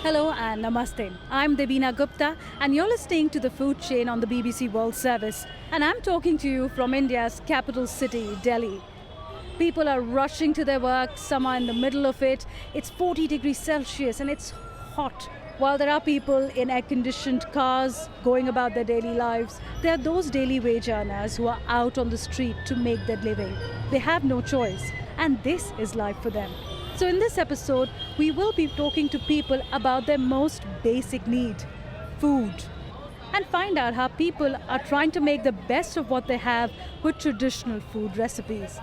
Hello and namaste. I'm Devina Gupta, and you're listening to the food chain on the BBC World Service. And I'm talking to you from India's capital city, Delhi. People are rushing to their work, some are in the middle of it. It's 40 degrees Celsius and it's hot. While there are people in air conditioned cars going about their daily lives, there are those daily wage earners who are out on the street to make their living. They have no choice, and this is life for them. So, in this episode, we will be talking to people about their most basic need, food, and find out how people are trying to make the best of what they have with traditional food recipes.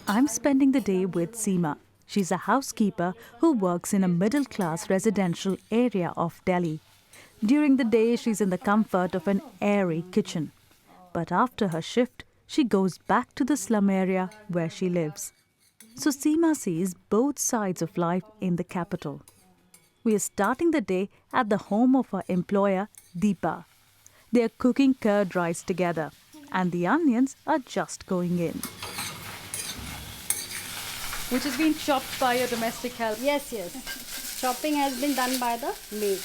I'm spending the day with Seema. She's a housekeeper who works in a middle class residential area of Delhi. During the day, she's in the comfort of an airy kitchen. But after her shift, she goes back to the slum area where she lives. So Seema sees both sides of life in the capital. We are starting the day at the home of her employer, Deepa. They are cooking curd rice together, and the onions are just going in. Which has been chopped by your domestic help? Yes. Chopping has been done by the maid.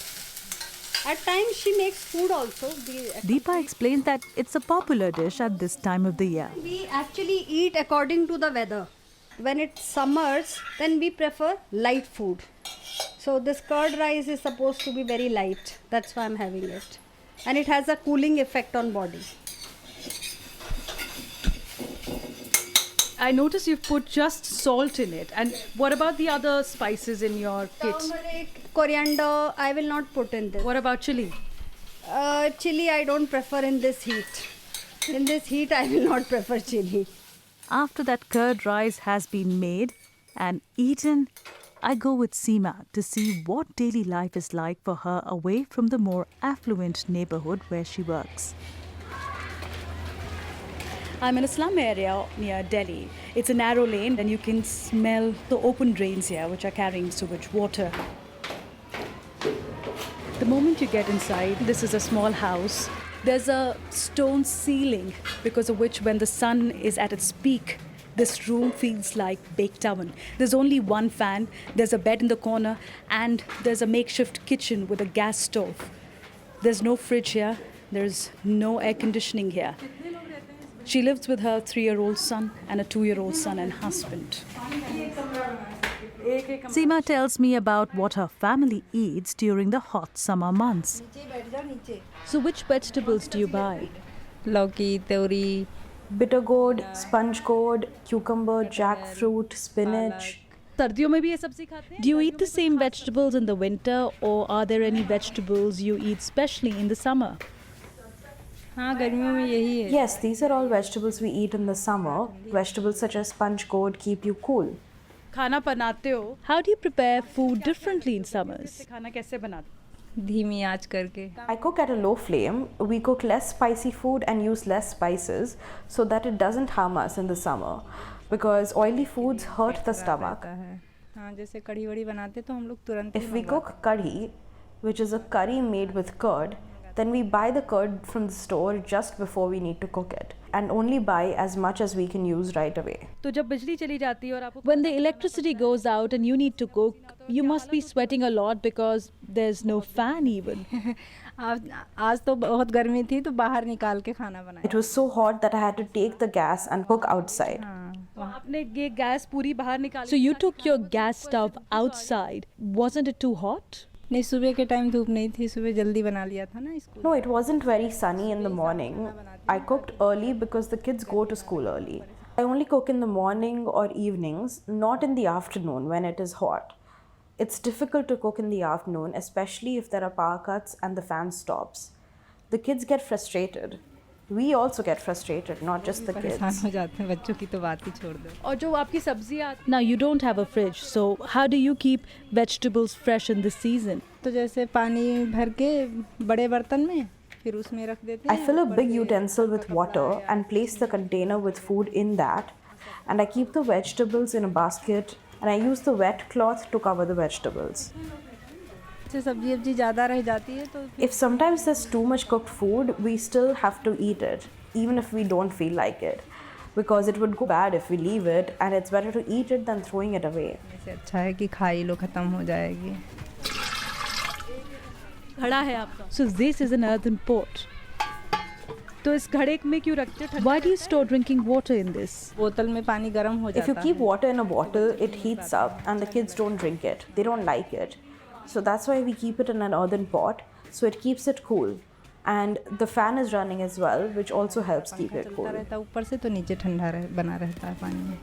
At times she makes food also. Deepa explains that it's a popular dish at this time of the year. We actually eat according to the weather. When it's summers, then we prefer light food. So this curd rice is supposed to be very light. That's why I'm having it. And it has a cooling effect on body. I notice you've put just salt in it. And what about the other spices in your kit? Turmeric, coriander, I will not put in this. What about chili? Chili I don't prefer in this heat. In this heat I will not prefer chili. After that curd rice has been made and eaten, I go with Seema to see what daily life is like for her away from the more affluent neighborhood where she works. I'm in a slum area near Delhi. It's a narrow lane and you can smell the open drains here which are carrying sewage water. The moment you get inside, this is a small house. There's a stone ceiling because of which when the sun is at its peak, this room feels like baked oven. There's only one fan, there's a bed in the corner, and there's a makeshift kitchen with a gas stove. There's no fridge here, there's no air conditioning here. She lives with her 3-year-old son and a 2-year-old son and husband. Seema tells me about what her family eats during the hot summer months. So which vegetables do you buy? लौकी तोरी bitter gourd, sponge gourd, cucumber, jackfruit, spinach. सर्दियों में भी ये सब्जी खाते हैं? Do you eat the same vegetables in the winter or are there any vegetables you eat specially in the summer? हाँ गर्मियों में यही है. Yes, these are all vegetables we eat in the summer. Vegetables such as sponge gourd keep you cool. खाना बनाते हो? How do you prepare food differently in summers? खाना कैसे बनाते? धीमी आंच करके. I cook at a low flame. We cook less spicy food and use less spices so that it doesn't harm us in the summer because oily foods hurt the stomach. हाँ जैसे कढ़ी वड़ी बनाते तो हम लोग तुरंत. If we cook curry, which is a curry made with curd, then we buy the curd from the store just before we need to cook it and only buy as much as we can use right away. तो जब बिजली चली जाती है और आपको when the electricity goes out and you need to cook, you must be sweating a lot because there's no fan even. आज तो बहुत गर्मी थी तो बाहर निकाल के खाना बनाया. It was so hot that I had to take the gas and cook outside. आपने ये गैस पूरी बाहर निकाली. So you took your gas stove outside. Wasn't it too hot? नहीं सुबह के टाइम धूप नहीं थी सुबह जल्दी बना लिया था ना school. No, it wasn't very sunny in the morning. I cooked early because the kids go to school early. I only cook in the morning or evenings, not in the afternoon when it is hot. It's difficult to cook in the afternoon, especially if there are power cuts and the fan stops. The kids get frustrated. We also get frustrated, not just the परेशान kids. हो जाते हैं बच्चों की तो बात ही छोड़ दो. और जो आपकी सब्जियां Now you don't have a fridge, so how do you keep vegetables fresh in this season? तो जैसे पानी भर के बड़े बर्तन में फिर उसमें रख देते I हैं. fill a big utensil with water and place the container with food in that, and I keep the vegetables in a basket and I use the wet cloth to cover the vegetables. जैसे सब्जी ज़्यादा रह जाती है तो If sometimes there's too much cooked food, we still have to eat it, even if we don't feel like it. because it would go bad if we leave it, and it's better to eat it than throwing it away. इससे अच्छा है कि खा ही लो, ख़त्म हो जाएगी. घड़ा है आपका. So this is an earthen pot. तो इस घड़े में क्यों रखते हो? Why do you store drinking water in this? बोतल में पानी गर्म हो जाता If you है. keep water in a bottle, it heats up and the kids don't drink it. They don't like it. So that's why we keep it in an earthen pot, so it keeps it cool. And the fan is running as well, which also helps keep it चलता cool. रहता है ऊपर से, तो नीचे ठंडा बना रहता है पानी.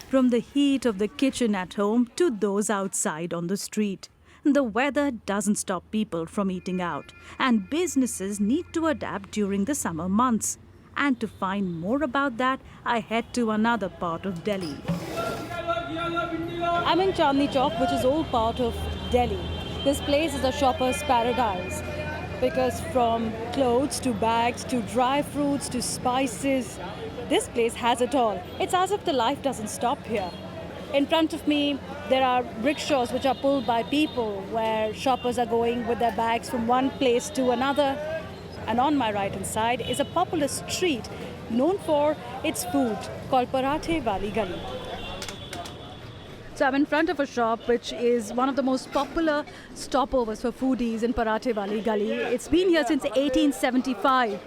From the heat of the kitchen at home to those outside on the street, the weather doesn't stop people from eating out, and businesses need to adapt during the summer months. And to find more about that, I head to another part of Delhi. I'm in Chandni Chowk, which is all part of Delhi. This place is a shopper's paradise because from clothes to bags to dry fruits to spices, this place has it all. It's as if the life doesn't stop here. In front of me, there are rickshaws which are pulled by people where shoppers are going with their bags from one place to another. And on my right hand side is a popular street known for its food called Parathe Wali Gali. So I'm in front of a shop which is one of the most popular stopovers for foodies in Parathe Wali Gali. It's been here since 1875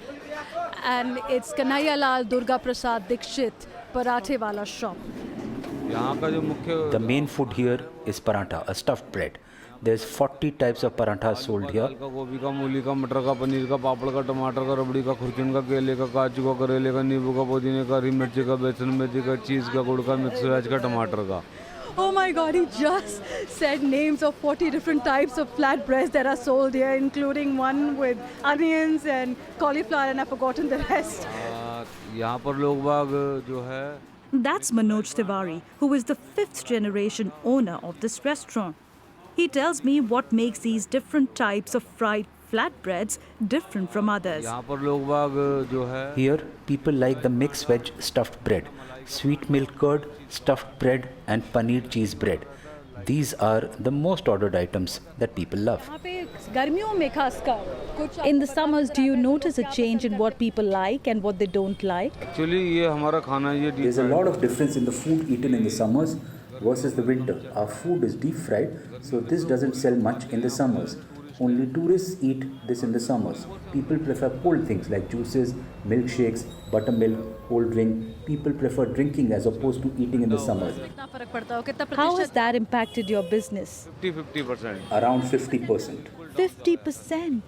and it's Kanhaiya Lal Durga Prasad Dikshit Parathe Wala shop. The main food here is parantha, a stuffed bread. There's 40 types of paranthas sold here. गोभी का, मूली का, मटर का, पनीर का, पापड़ का, टमाटर का, रबड़ी का, खुरचन का, केले का, काजू का, करेले का, नींबू का, पुदीने का, हरी मिर्ची का, बेसन मिर्ची का, चीज़ का, गुड़ का, मिक्स वेज का, टमाटर का. Oh my god, he just said names of 40 different types of flatbreads that are sold here, including one with onions and cauliflower, and I've forgotten the rest. यहाँ पर लोग बाग जो है. That's Manoj Tiwari, who is the 5th generation owner of this restaurant. He tells me what makes these different types of fried flatbreads different from others. यहाँ पर लोग बाग जो है. Here, people like the mixed veg stuffed bread, sweet milk curd, stuffed bread, and paneer cheese bread. These are the most ordered items that people love. In the summers, do you notice a change in what people like and what they don't like? Actually ये हमारा खाना ये deep There's a lot of difference in the food eaten in the summers versus the winter. Our food is deep fried, so this doesn't sell much in the summers. Only tourists eat this in the summers. People prefer cold things like juices, milkshakes, buttermilk, cold drink. People prefer drinking as opposed to eating in the summers. How has that impacted your business? 50%. Around 50%. 50%.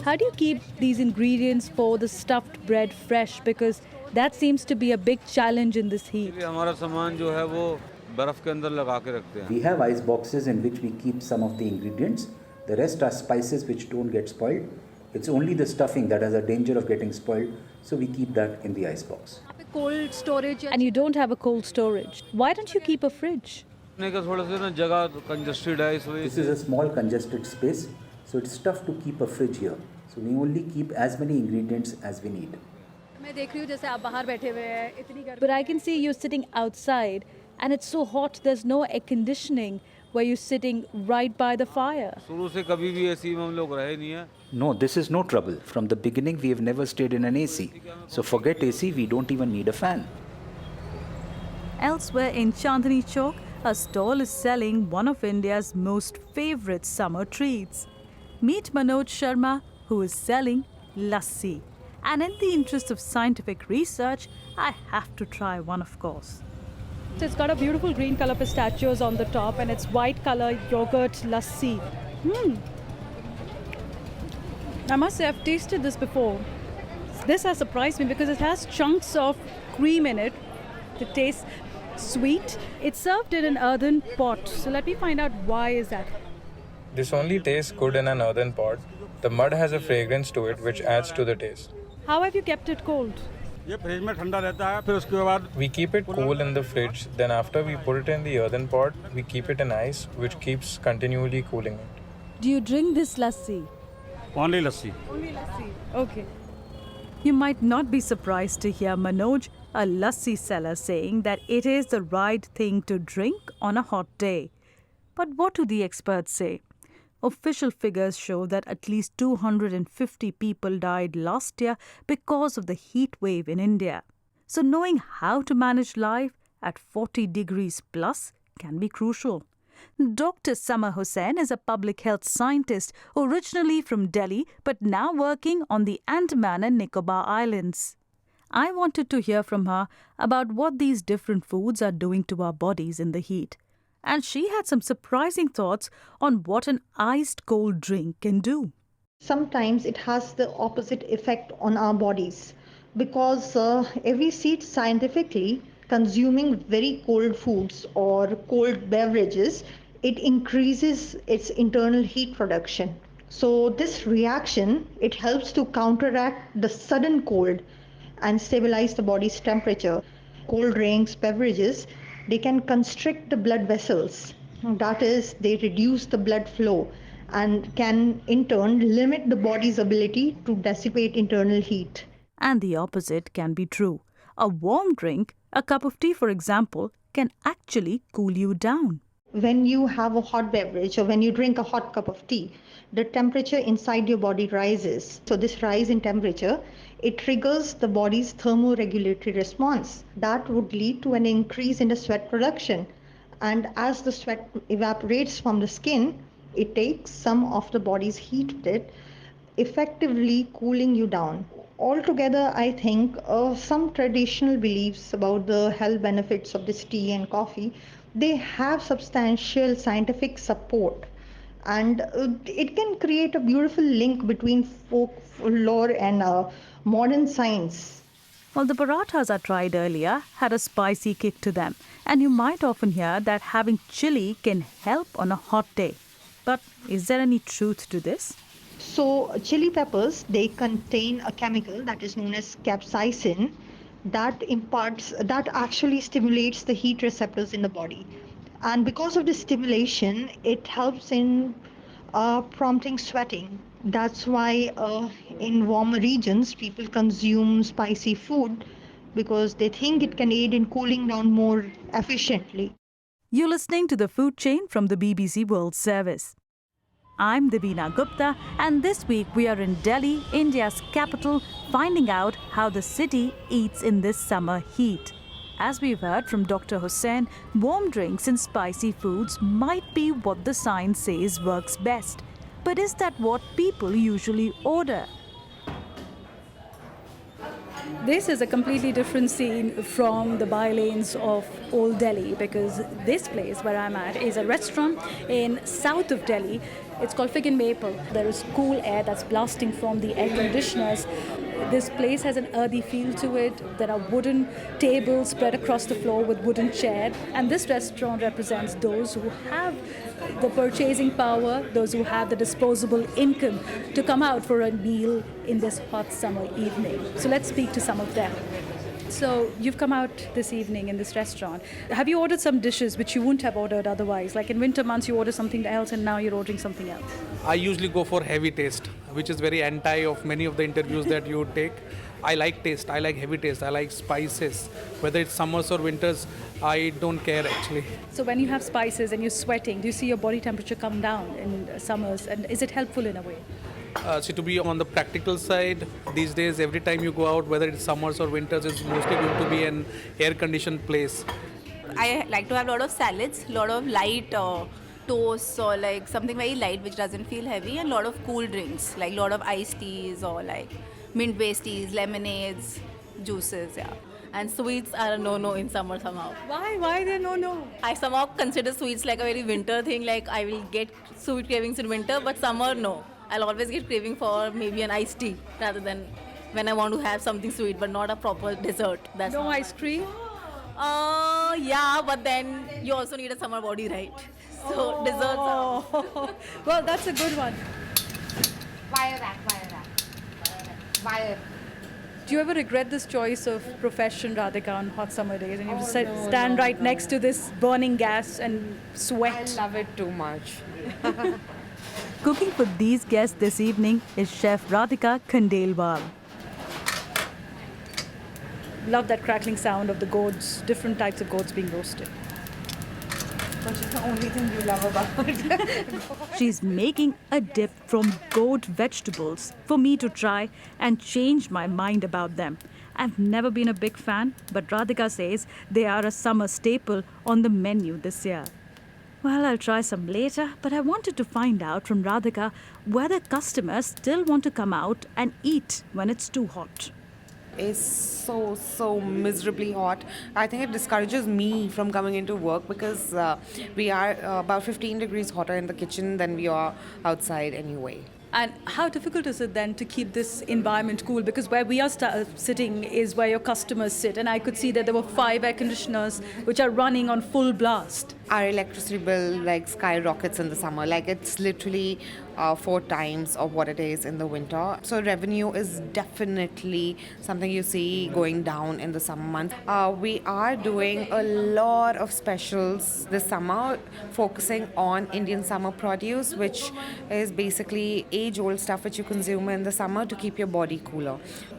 How do you keep these ingredients for the stuffed bread fresh? Because that seems to be a big challenge in this heat. हमारा सामान जो है वो बर्फ के अंदर लगा के रखते हैं. We have ice boxes in which we keep some of the ingredients. The rest are spices which don't get spoiled. It's only the stuffing that has a danger of getting spoiled, so we keep that in the ice box. Cold storage. And you don't have a cold storage. Why don't you keep a fridge? थोड़ा सा ना जगह congested है इस वजह This से. is a small congested space, so it's tough to keep a fridge here. So we only keep as many ingredients as we need. But I can see you sitting outside and it's so hot, there's no air conditioning where you're sitting right by the fire. शुरू से कभी भी ऐसी में हम लोग रहे नहीं है. No, this is no trouble. From the beginning, we have never stayed in an AC. So forget AC, we don't even need a fan. Elsewhere in Chandni Chowk, a stall is selling one of India's most favorite summer treats. Meet Manoj Sharma, who is selling lassi. And in the interest of scientific research, I have to try one, of course. So it's got a beautiful green color pistachios on the top and it's white color yogurt lassi. I must say I've tasted this before. This has surprised me because it has chunks of cream in it. It tastes sweet. It's served in an earthen pot. So let me find out why is that. This only tastes good in an earthen pot. The mud has a fragrance to it which adds to the taste. How have you kept it cold? ये fridge में ठंडा रहता है फिर उसके बाद. We keep it cool in the fridge, then after we put it in the earthen pot, we keep it in ice which keeps continually cooling it. Do you drink this lassi? Only lassi. Only lassi. Okay. You might not be surprised to hear Manoj, a lassi seller, saying that it is the right thing to drink on a hot day. But what do the experts say? Official figures show that at least 250 people died last year because of the heat wave in India. So knowing how to manage life at 40 degrees plus can be crucial. Dr. Samar Hussain is a public health scientist originally from Delhi but now working on the Andaman and Nicobar Islands. I wanted to hear from her about what these different foods are doing to our bodies in the heat. And she had some surprising thoughts on what an iced cold drink can do. Sometimes it has the opposite effect on our bodies because if we see it scientifically, consuming very cold foods or cold beverages, it increases its internal heat production. So this reaction, it helps to counteract the sudden cold and stabilize the body's temperature. Cold drinks, beverages, they can constrict the blood vessels. That is, they reduce the blood flow and can in turn limit the body's ability to dissipate internal heat. And the opposite can be true. A warm drink, a cup of tea for example, can actually cool you down. When you have a hot beverage or when you drink a hot cup of tea, the temperature inside your body rises. So this rise in temperature, it triggers the body's thermoregulatory response. That would lead to an increase in the sweat production. And as the sweat evaporates from the skin, it takes some of the body's heat with it, effectively cooling you down. Altogether, I think some traditional beliefs about the health benefits of this tea and coffee, they have substantial scientific support, and it can create a beautiful link between folklore and modern science. Well, the parathas I tried earlier had a spicy kick to them, and you might often hear that having chili can help on a hot day. But is there any truth to this? So chili peppers, they contain a chemical that is known as capsaicin that actually stimulates the heat receptors in the body. And because of the stimulation, it helps in prompting sweating. That's why in warmer regions, people consume spicy food because they think it can aid in cooling down more efficiently. You're listening to The Food Chain from the BBC World Service. I'm Devina Gupta, and this week we are in Delhi, India's capital, finding out how the city eats in this summer heat. As we've heard from Dr. Hussain, warm drinks and spicy foods might be what the science says works best. But is that what people usually order? This is a completely different scene from the bylanes of Old Delhi, because this place where I'm at is a restaurant in south of Delhi. It's called Fig and Maple. There is cool air that's blasting from the air conditioners. This place has an earthy feel to it. There are wooden tables spread across the floor with wooden chairs. And this restaurant represents those who have the purchasing power, those who have the disposable income to come out for a meal in this hot summer evening. So let's speak to some of them. So you've come out this evening in this restaurant. Have you ordered some dishes which you wouldn't have ordered otherwise? Like in winter months you order something else and now you're ordering something else. I usually go for heavy taste, which is very anti of many of the interviews that you take. I like taste, I like heavy taste, I like spices. Whether it's summers or winters, I don't care actually. So when you have spices and you're sweating, do you see your body temperature come down in summers, and is it helpful in a way? So to be on the practical side, these days every time you go out, whether it's summers or winters, it's mostly going to be an air-conditioned place. I like to have a lot of salads, a lot of light toasts or like something very light which doesn't feel heavy, and a lot of cool drinks, like a lot of iced teas or like mint-based teas, lemonades, juices, yeah. And sweets are a no-no in summer somehow. Why? Why they're no-no? I somehow consider sweets like a very winter thing, like I will get sweet cravings in winter, but summer, no. I'll always get craving for maybe an iced tea rather than when I want to have something sweet, but not a proper dessert. That's No ice cream? Yeah, but then you also need a summer body, right? So desserts are... Well, that's a good one. Wire. Do you ever regret this choice of profession, Radhika, on hot summer days, and you stand right next to this burning gas and sweat? I love it too much. Cooking for these guests this evening is Chef Radhika Khandelwal. Love that crackling sound of the gourds, different types of gourds being roasted. which is the only thing you love about it. She's making a dip from goat vegetables for me to try and change my mind about them. I've never been a big fan, but Radhika says they are a summer staple on the menu this year. Well, I'll try some later, but I wanted to find out from Radhika whether customers still want to come out and eat when it's too hot. Is so miserably hot. I think it discourages me from coming into work because we are about 15 degrees hotter in the kitchen than we are outside anyway. And how difficult is it then to keep this environment cool? Because where we are sitting is where your customers sit. And I could see that there were 5 air conditioners which are running on full blast. Our electricity bill like skyrockets in the summer. Like it's literally 4 times of what it is in the winter. So revenue is definitely something you see going down in the summer months. We are doing a lot of specials this summer, focusing on Indian summer produce, which is basically age-old stuff which you consume in the summer to keep your body cooler.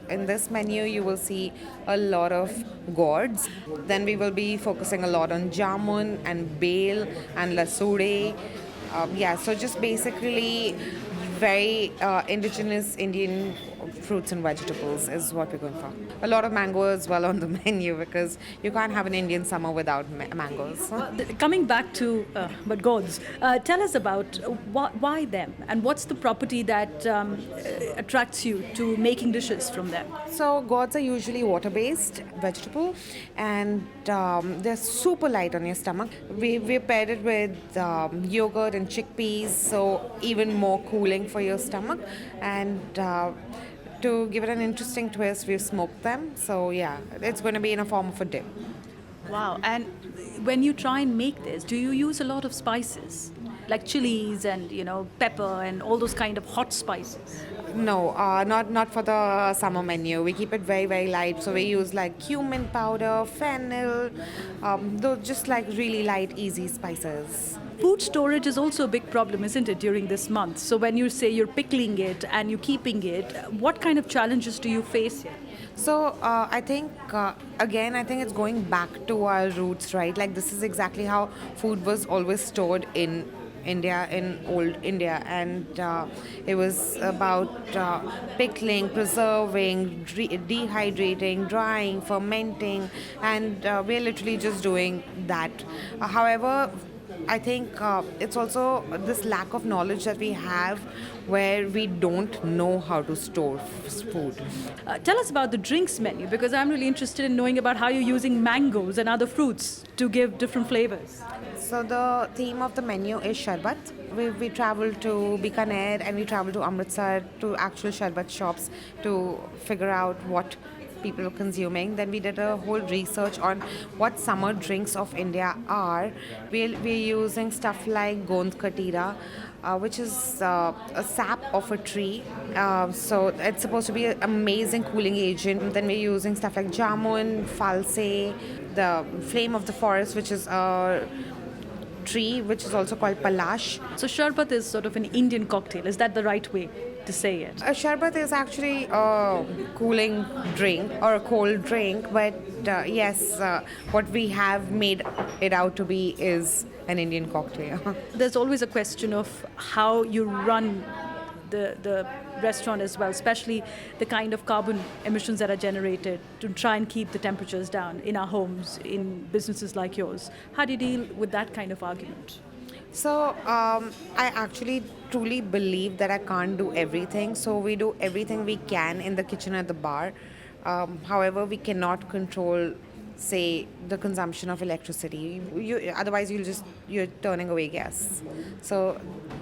In this menu, you will see a lot of gourds. Then we will be focusing a lot on jamun and bale and lasure. So just basically very indigenous Indian fruits and vegetables is what we're going for. A lot of mango as well on the menu because you can't have an Indian summer without mangoes. Coming back to but gourds, tell us about why them and what's the property that attracts you to making dishes from them? So gourds are usually water-based vegetable and they're super light on your stomach. We paired it with yogurt and chickpeas, so even more cooling for your stomach. And to give it an interesting twist, we've smoked them. So yeah, it's going to be in a form of a dip. Wow. And when you try and make this, do you use a lot of spices? Like chilies and, pepper and all those kind of hot spices? No, not for the summer menu. We keep it very, very light. So we use like cumin powder, fennel, those just like really light, easy spices. Food storage is also a big problem, isn't it, during this month? So when you say you're pickling it and you're keeping it, what kind of challenges do you face here? So I think, again, I think it's going back to our roots, right? Like this is exactly how food was always stored in India, in old India, and it was about pickling, preserving, dehydrating, drying, fermenting, and we're literally just doing that. However, I think it's also this lack of knowledge that we have where we don't know how to store food. Tell us about the drinks menu, because I'm really interested in knowing about how you're using mangoes and other fruits to give different flavors. So the theme of the menu is sharbat. We travel to Bikaner and we travel to Amritsar to actual sharbat shops to figure out what people are consuming. Then we did a whole research on what summer drinks of India are. We're using stuff like Gond Katira, which is a sap of a tree. So it's supposed to be an amazing cooling agent. Then we're using stuff like jamun, false, the flame of the forest, which is a tree, which is also called palash. So sharbat is sort of an Indian cocktail. Is that the right way to say it? A sharbat is actually a cooling drink or a cold drink, but yes, what we have made it out to be is an Indian cocktail. There's always a question of how you run the restaurant as well, especially the kind of carbon emissions that are generated to try and keep the temperatures down in our homes, in businesses like yours. How do you deal with that kind of argument? So I actually truly believe that I can't do everything. So we do everything we can in the kitchen at the bar. However, we cannot control, say, the consumption of electricity. Otherwise, you're turning away gas. So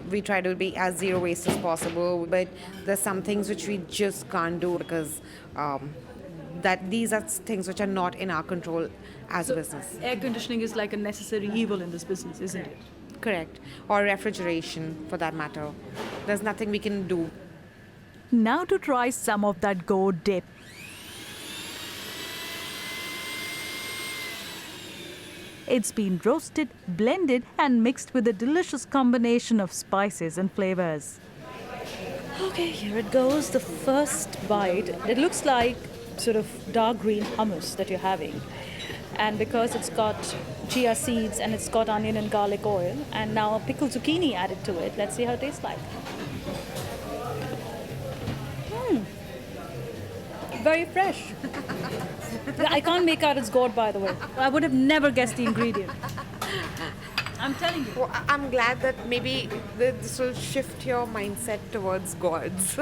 we try to be as zero waste as possible. But there's some things which we just can't do because that these are things which are not in our control as a business. Air conditioning is like a necessary evil in this business, isn't it? Correct. Or refrigeration, for that matter. There's nothing we can do. Now to try some of that gourd dip. It's been roasted, blended and mixed with a delicious combination of spices and flavors. Okay, here it goes. The first bite. It looks like sort of dark green hummus that you're having. and because it's got chia seeds and it's got onion and garlic oil, and now pickled zucchini added to it. Let's see how it tastes like. Very fresh. I can't make out its gourd, by the way. I would have never guessed the ingredient. I'm telling you. Well, I'm glad that maybe this will shift your mindset towards gourds.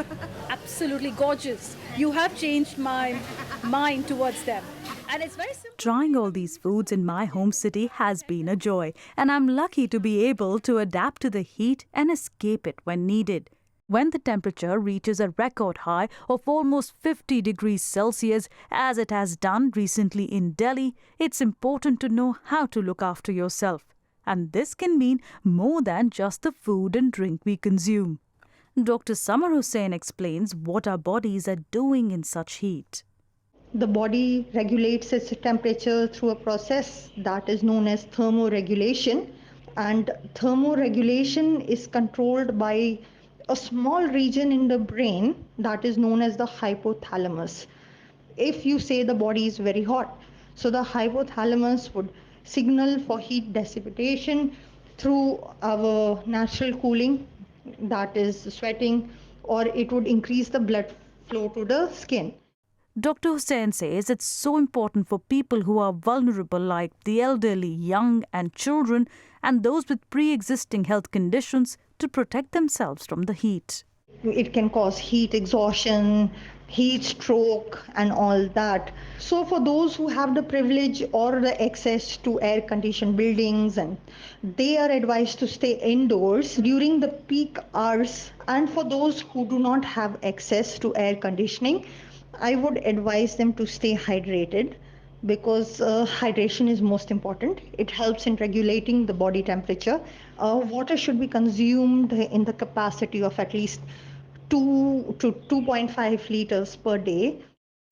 Absolutely gorgeous. You have changed my mind towards them. And it's very simple. Trying all these foods in my home city has been a joy, and I'm lucky to be able to adapt to the heat and escape it when needed. When the temperature reaches a record high of almost 50 degrees Celsius, as it has done recently in Delhi, it's important to know how to look after yourself. And this can mean more than just the food and drink we consume. Dr. Samar Hussain explains what our bodies are doing in such heat. The body regulates its temperature through a process that is known as thermoregulation. And thermoregulation is controlled by a small region in the brain that is known as the hypothalamus. If you say the body is very hot, so the hypothalamus would signal for heat dissipation through our natural cooling, that is sweating, or it would increase the blood flow to the skin. Dr. Hussain says it's so important for people who are vulnerable, like the elderly, young and children, and those with pre-existing health conditions, to protect themselves from the heat. It can cause heat exhaustion, heat stroke and all that. So for those who have the privilege or the access to air-conditioned buildings, and they are advised to stay indoors during the peak hours. And for those who do not have access to air conditioning, I would advise them to stay hydrated, because hydration is most important. It helps in regulating the body temperature. Water should be consumed in the capacity of at least 2 to 2.5 liters per day.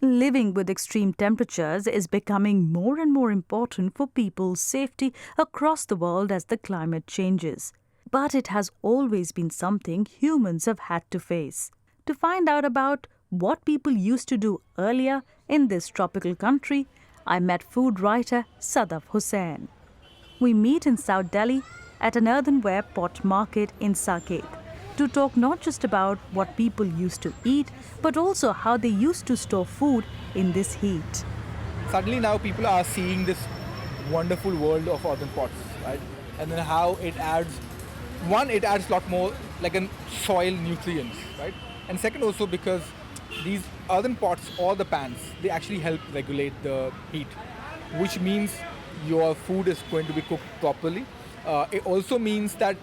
Living with extreme temperatures is becoming more and more important for people's safety across the world as the climate changes. But it has always been something humans have had to face. To find out about what people used to do earlier in this tropical country, I met food writer Sadaf Hussain. We meet in South Delhi at an earthenware pot market in Saket to talk not just about what people used to eat, but also how they used to store food in this heat. Suddenly now people are seeing this wonderful world of earthen pots, right? And then how it adds, one, it adds a lot more like an soil nutrients, right? And second also because these earthen pots or the pans, they actually help regulate the heat, which means your food is going to be cooked properly. It also means that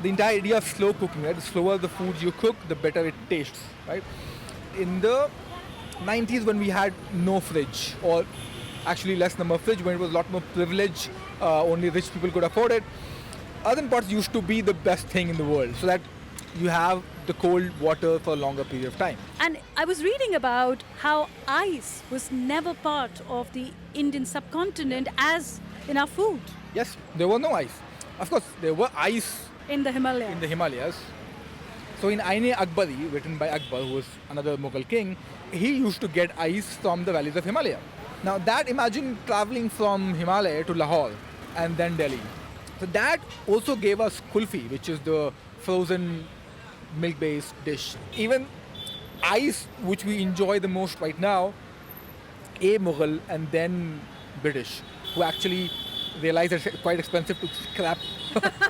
the entire idea of slow cooking, right? The slower the food you cook, the better it tastes, right? In the 90s when we had no fridge, or actually less number of fridge, when it was a lot more privilege, only rich people could afford it, earthen pots used to be the best thing in the world, so that you have the cold water for a longer period of time. And I was reading about how ice was never part of the Indian subcontinent as in our food. Yes, there was no ice. Of course, there were ice in the Himalayas. In the Himalayas. So in Aine Akbari, written by Akbar, who was another Mughal king, he used to get ice from the valleys of Himalaya. Now that, imagine traveling from Himalaya to Lahore and then Delhi. So that also gave us kulfi, which is the frozen milk-based dish. Even ice, which we enjoy the most right now, a Mughal and then British, who actually realized that it's quite expensive to scrap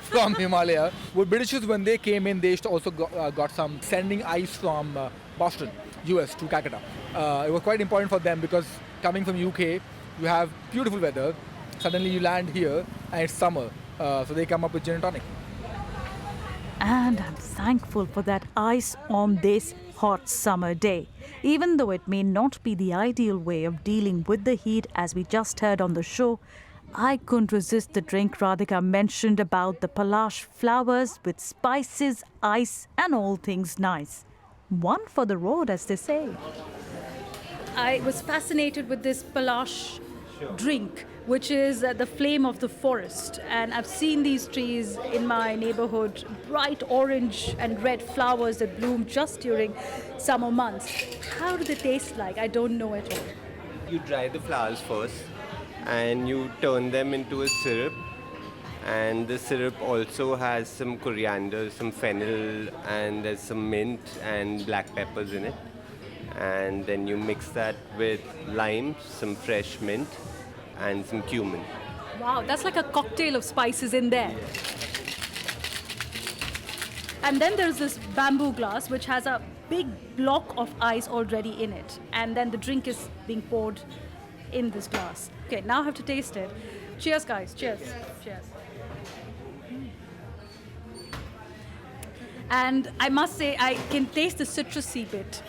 from Himalaya. With Britishers, when they came in, they also got some sending ice from Boston, US to Calcutta. It was quite important for them because coming from UK, you have beautiful weather. Suddenly you land here and it's summer. So they come up with gin and tonic. And I'm thankful for that ice on this hot summer day. Even though it may not be the ideal way of dealing with the heat, as we just heard on the show, I couldn't resist the drink Radhika mentioned about the Palash flowers with spices, ice and all things nice. One for the road, as they say. I was fascinated with this Palash drink, which is the flame of the forest. And I've seen these trees in my neighborhood, bright orange and red flowers that bloom just during summer months. How do they taste like? I don't know at all. You dry the flowers first, and you turn them into a syrup. And the syrup also has some coriander, some fennel, and there's some mint and black peppers in it. And then you mix that with lime, some fresh mint, and some cumin. Wow, that's like a cocktail of spices in there. And then there's this bamboo glass which has a big block of ice already in it. And then the drink is being poured in this glass. Okay, now I have to taste it. Cheers, guys. Cheers. Cheers. And I must say, I can taste the citrusy bit.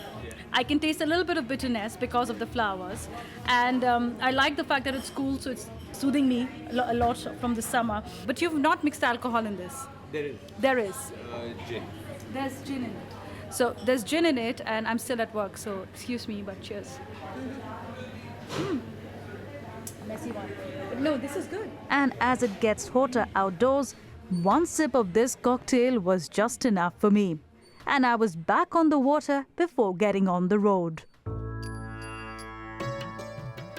I can taste a little bit of bitterness because of the flowers. And I like the fact that it's cool, so it's soothing me a lot from the summer. But you've not mixed alcohol in this. There is. There is. Gin. There's gin in it. So there's gin in it, and I'm still at work, so excuse me, but cheers. Messy one. But no, this is good. And as it gets hotter outdoors, one sip of this cocktail was just enough for me. And I was back on the water before getting on the road.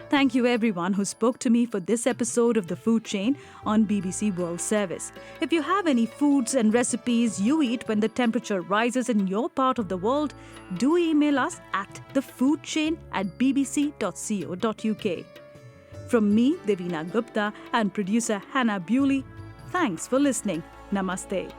Thank you everyone who spoke to me for this episode of The Food Chain on BBC World Service. If you have any foods and recipes you eat when the temperature rises in your part of the world, do email us at thefoodchain@bbc.co.uk. From me, Devina Gupta, and producer Hannah Bewley, thanks for listening. Namaste.